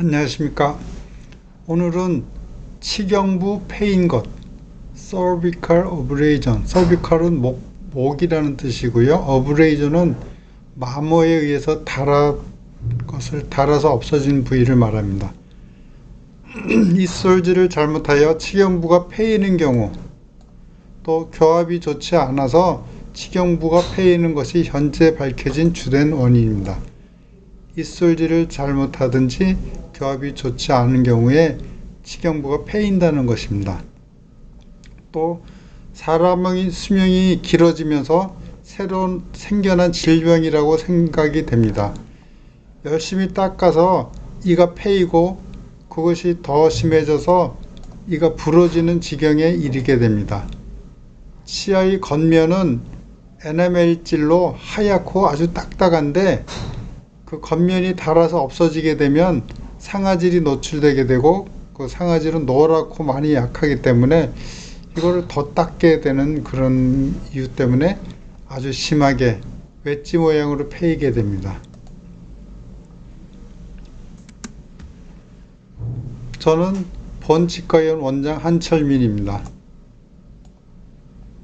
안녕하십니까. 오늘은 치경부 패인 것, cervical abrasion, cervical은 목이라는 뜻이고요. abrasion은 마모에 의해서 것을 달아서 없어진 부위를 말합니다. 이솔지를 잘못하여 치경부가 패이는 경우, 또 교합이 좋지 않아서 치경부가 패이는 것이 현재 밝혀진 주된 원인입니다. 이솔지를 잘못하든지 교합이 좋지 않은 경우에 치경부가 패인다는 것입니다. 또 사람의 수명이 길어지면서 새로 생겨난 질병이라고 생각이 됩니다. 열심히 닦아서 이가 패이고 그것이 더 심해져서 이가 부러지는 지경에 이르게 됩니다. 치아의 겉면은 에나멜질로 하얗고 아주 딱딱한데 그 겉면이 닳아서 없어지게 되면 상아질이 노출되게 되고 그 상아질은 노랗고 많이 약하기 때문에 이거를 더 닦게 되는 그런 이유 때문에 아주 심하게 웨지 모양으로 패이게 됩니다. 저는 본치과의원 원장 한철민입니다.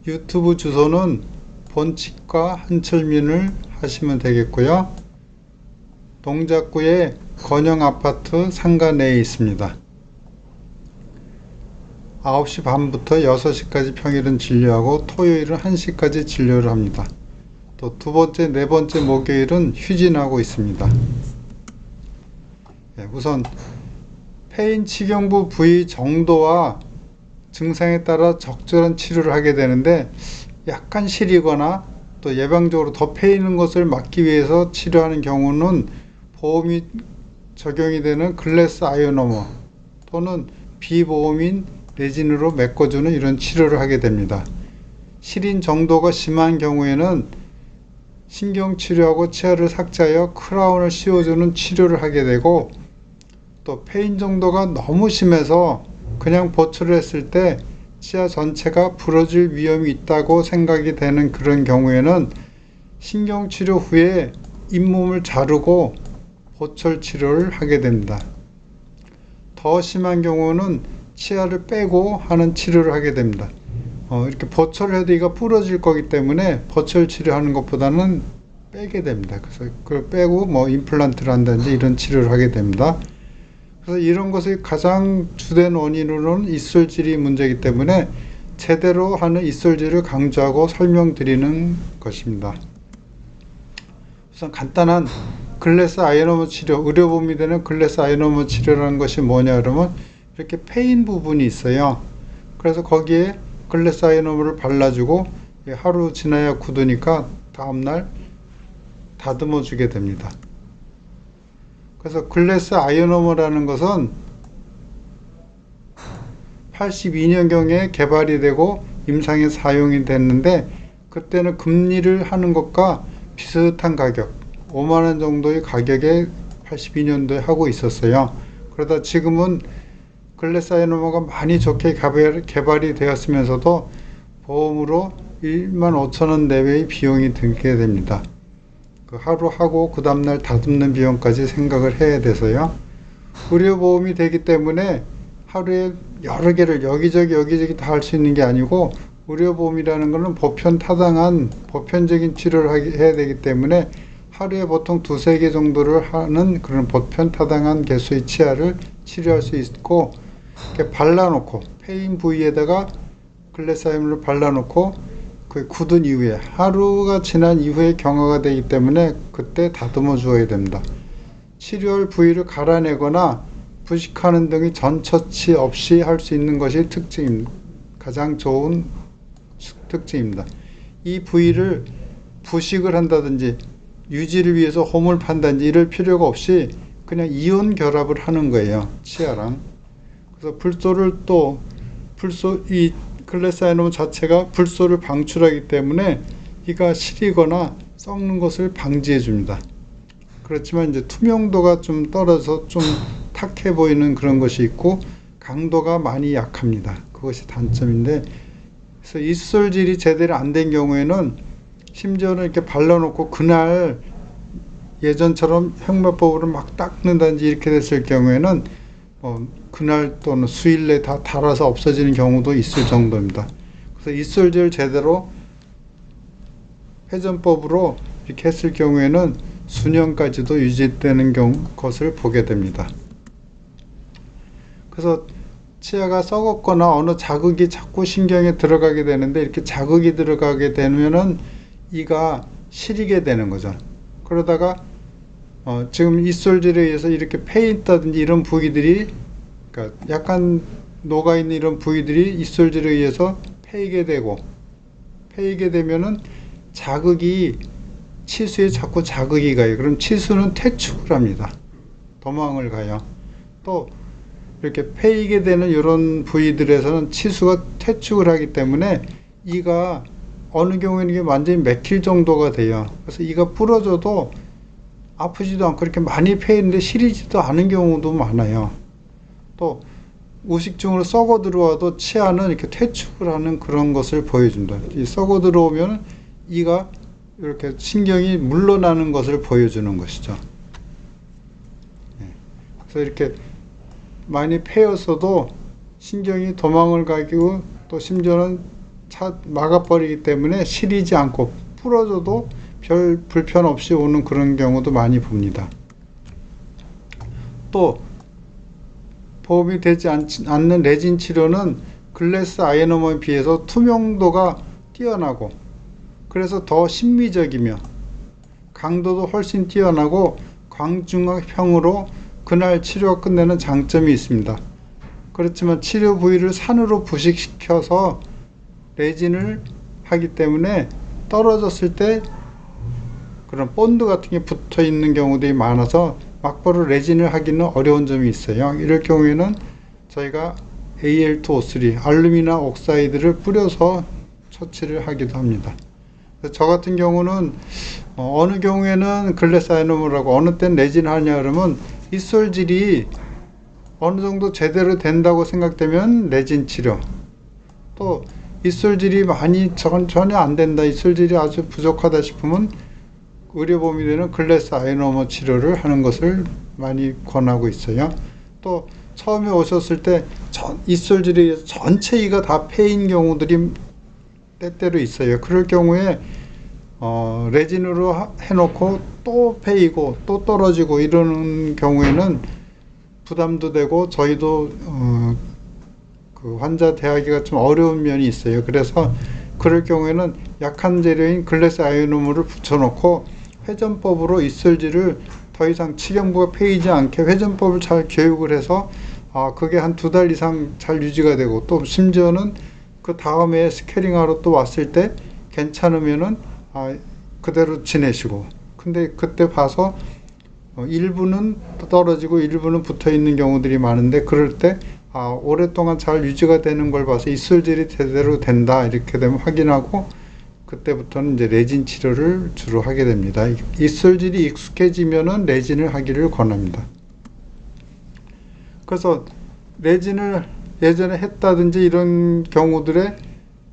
유튜브 주소는 본치과 한철민을 하시면 되겠고요. 동작구의 건영아파트 상가 내에 있습니다. 9시 반부터 6시까지 평일은 진료하고 토요일은 1시까지 진료를 합니다. 또 두 번째, 네 번째 목요일은 휴진하고 있습니다. 우선 패인 치경부 부위 정도와 증상에 따라 적절한 치료를 하게 되는데 약간 시리거나 또 예방적으로 더 패이는 것을 막기 위해서 치료하는 경우는 보험이 적용이 되는 글래스 아이오노머 또는 비보험인 레진으로 메꿔주는 이런 치료를 하게 됩니다. 시린 정도가 심한 경우에는 신경치료하고 치아를 삭제하여 크라운을 씌워주는 치료를 하게 되고 또 패인 정도가 너무 심해서 그냥 보초를 했을 때 치아 전체가 부러질 위험이 있다고 생각이 되는 그런 경우에는 신경치료 후에 잇몸을 자르고 보철 치료를 하게 됩니다. 더 심한 경우는 치아를 빼고 하는 치료를 하게 됩니다. 이렇게 보철을 해도 이가 부러질 거기 때문에 보철 치료하는 것보다는 빼게 됩니다. 그래서 그걸 빼고 임플란트를 한다든지 이런 치료를 하게 됩니다. 그래서 이런 것의 가장 주된 원인으로는 이솔질이 문제이기 때문에 제대로 하는 이솔질을 강조하고 설명드리는 것입니다. 우선 간단한 글래스 아이오노머 치료, 의료보험이 되는 글래스 아이오노머 치료라는 것이 뭐냐 그러면 이렇게 패인 부분이 있어요. 그래서 거기에 글래스 아이오노머를 발라주고 하루 지나야 굳으니까 다음날 다듬어 주게 됩니다. 그래서 글래스 아이오노머라는 것은 82년경에 개발이 되고 임상에 사용이 됐는데 그때는 금리를 하는 것과 비슷한 가격 5만원 정도의 가격에 82년도에 하고 있었어요. 그러다 지금은 글래스 아이오노머가 많이 좋게 개발이 되었으면서도 보험으로 15,000원 내외의 비용이 들게 됩니다. 하루 하고 그 다음날 다듬는 비용까지 생각을 해야 돼서요. 의료보험이 되기 때문에 하루에 여러 개를 여기저기 다 할 수 있는 게 아니고 의료보험이라는 것은 보편적인 치료를 해야 되기 때문에 하루에 보통 2-3개 정도를 하는 그런 보편타당한 개수의 치아를 치료할 수 있고 이렇게 발라놓고 패인 부위에다가 글래스 아이오노머를 발라놓고 그 굳은 이후에 하루가 지난 이후에 경화가 되기 때문에 그때 다듬어 주어야 됩니다. 치료할 부위를 갈아내거나 부식하는 등의 전처치 없이 할 수 있는 것이 특징입니다. 가장 좋은 특징입니다. 이 부위를 부식을 한다든지 유지를 위해서 홈을 판다든지 이럴 필요가 없이 그냥 이온 결합을 하는 거예요. 치아랑. 그래서 이 글래스 아이오노머 자체가 불소를 방출하기 때문에 이가 시리거나 썩는 것을 방지해 줍니다. 그렇지만 이제 투명도가 좀 떨어져서 좀 탁해 보이는 그런 것이 있고 강도가 많이 약합니다. 그것이 단점인데 그래서 이솔질이 제대로 안 된 경우에는 심지어는 이렇게 발라놓고 그날 예전처럼 혁명법으로 막 닦는다든지 이렇게 됐을 경우에는 그날 또는 수일 내에 다 닳아서 없어지는 경우도 있을 정도입니다. 그래서 이솔질을 제대로 회전법으로 이렇게 했을 경우에는 수년까지도 유지되는 것을 보게 됩니다. 그래서 치아가 썩었거나 어느 자극이 자꾸 신경에 들어가게 되는데, 이렇게 자극이 들어가게 되면은 이가 시리게 되는 거죠. 그러다가 지금 이솔질에 의해서 이렇게 패인다든지 이런 부위들이, 그러니까 약간 녹아있는 이런 부위들이 이솔질에 의해서 패이게 되면은 자극이, 치수에 자꾸 자극이 가요. 그럼 치수는 퇴축을 합니다. 도망을 가요. 또 이렇게 패이게 되는 이런 부위들에서는 치수가 퇴축을 하기 때문에 이가 어느 경우에는 이게 완전히 맥힐 정도가 돼요. 그래서 이가 부러져도 아프지도 않고 이렇게 많이 패이는데 시리지도 않은 경우도 많아요. 또 우식증으로 썩어 들어와도 치아는 이렇게 퇴축을 하는 그런 것을 보여준다. 이 썩어 들어오면 이가 이렇게 신경이 물러나는 것을 보여주는 것이죠. 그래서 이렇게 많이 패였어도 신경이 도망을 가고 또 심지어는 막아버리기 때문에 시리지 않고 부러져도 별 불편 없이 오는 그런 경우도 많이 봅니다. 또 보험이 되지 않는 레진 치료는 글래스 아이노머에 비해서 투명도가 뛰어나고, 그래서 더 심미적이며 강도도 훨씬 뛰어나고 광중압형으로 그날 치료가 끝내는 장점이 있습니다. 그렇지만 치료 부위를 산으로 부식시켜서 레진을 하기 때문에 떨어졌을 때 그런 본드 같은 게 붙어 있는 경우들이 많아서 막바로 레진을 하기는 어려운 점이 있어요. 이럴 경우에는 저희가 Al2O3 알루미늄 옥사이드를 뿌려서 처치를 하기도 합니다. 저 같은 경우는 어느 경우에는 글래스 아이노머를 하고 어느 때는 레진을 하냐 그러면 이솔질이 어느 정도 제대로 된다고 생각되면 레진 치료, 또 이솔질이 많이 전혀 안 된다, 이솔질이 아주 부족하다 싶으면 의료보험이 되는 글래스 아이노머 치료를 하는 것을 많이 권하고 있어요. 또 처음에 오셨을 때 이솔질에 의해서 전체 이가 다 패인 경우들이 때때로 있어요. 그럴 경우에 레진으로 해놓고 또 패이고 또 떨어지고 이러는 경우에는 부담도 되고 저희도 그 환자 대하기가 좀 어려운 면이 있어요. 그래서 그럴 경우에는 약한 재료인 글래스 아이노머를 붙여놓고 회전법으로 이솔질을 더 이상 치경부가 패이지 않게 회전법을 잘 교육을 해서 그게 한 2달 이상 잘 유지가 되고, 또 심지어는 그 다음에 스케링하러 또 왔을 때 괜찮으면은 그대로 지내시고, 근데 그때 봐서 일부는 떨어지고 일부는 붙어 있는 경우들이 많은데, 그럴 때 오랫동안 잘 유지가 되는 걸 봐서 이솔질이 제대로 된다 이렇게 되면 확인하고, 그때부터는 이제 레진 치료를 주로 하게 됩니다. 이솔질이 익숙해지면은 레진을 하기를 권합니다. 그래서 레진을 예전에 했다든지 이런 경우들에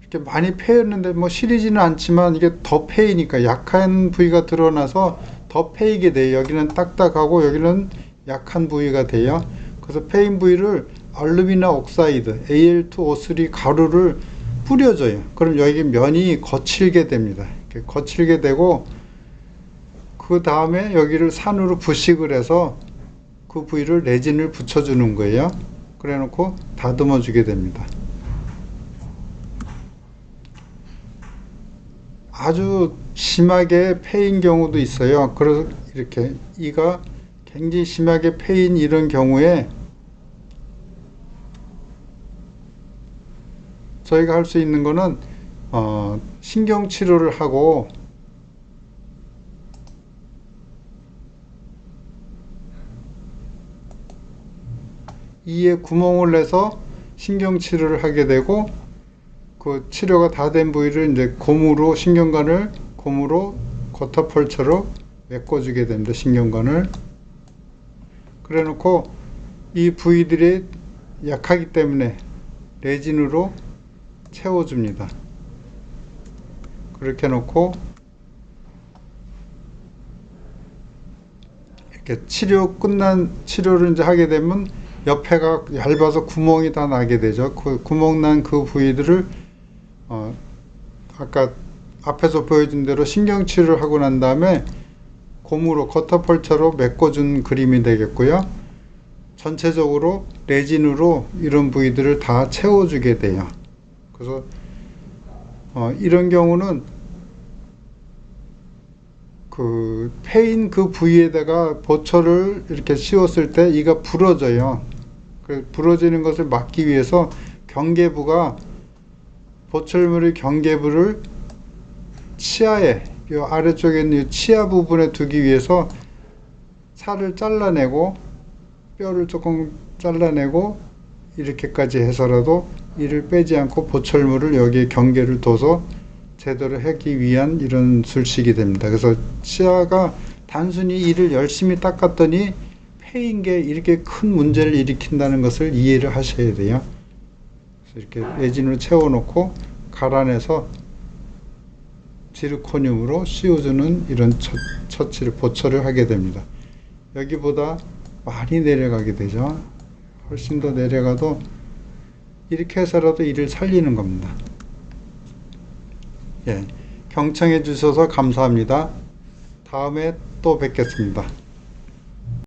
이렇게 많이 패였는데 시리지는 않지만 이게 더 패이니까 약한 부위가 드러나서 더 패이게 돼요. 여기는 딱딱하고 여기는 약한 부위가 돼요. 그래서 패인 부위를 알루미늄 옥사이드 Al2O3 가루를 뿌려줘요. 그럼 여기 면이 거칠게 됩니다. 이렇게 거칠게 되고, 그 다음에 여기를 산으로 부식을 해서 그 부위를 레진을 붙여주는 거예요. 그래 놓고 다듬어 주게 됩니다. 아주 심하게 패인 경우도 있어요. 그래서 이렇게 이가 굉장히 심하게 패인 이런 경우에 저희가 할 수 있는 거는 신경치료를 하고, 이에 구멍을 내서 신경치료를 하게 되고, 그 치료가 다 된 부위를 이제 고무로 신경관을 고무로 거터펄처로 메꿔주게 됩니다. 신경관을. 그래 놓고 이 부위들이 약하기 때문에 레진으로 채워줍니다. 그렇게 놓고 이렇게 치료를 이제 하게 되면 옆에가 얇아서 구멍이 다 나게 되죠. 그 구멍 난 그 부위들을 아까 앞에서 보여준 대로 신경 치료를 하고 난 다음에 고무로 커터펄처로 메꿔준 그림이 되겠고요. 전체적으로 레진으로 이런 부위들을 다 채워주게 돼요. 그래서 이런 경우는 그 패인 그 부위에다가 보철을 이렇게 씌웠을 때 이가 부러져요. 그 부러지는 것을 막기 위해서 경계부가 보철물의 경계부를 치아에 이 아래쪽에 있는 이 치아 부분에 두기 위해서 살을 잘라내고 뼈를 조금 잘라내고 이렇게까지 해서라도 이를 빼지 않고 보철물을 여기에 경계를 둬서 제대로 하기 위한 이런 술식이 됩니다. 그래서 치아가 단순히 이를 열심히 닦았더니 패인 게 이렇게 큰 문제를 일으킨다는 것을 이해를 하셔야 돼요. 그래서 이렇게 레진으로 채워놓고 갈아내서 지르코늄으로 씌워주는 이런 처치를 보철을 하게 됩니다. 여기보다 많이 내려가게 되죠. 훨씬 더 내려가도 이렇게 해서라도 이를 살리는 겁니다. 예, 경청해 주셔서 감사합니다. 다음에 또 뵙겠습니다.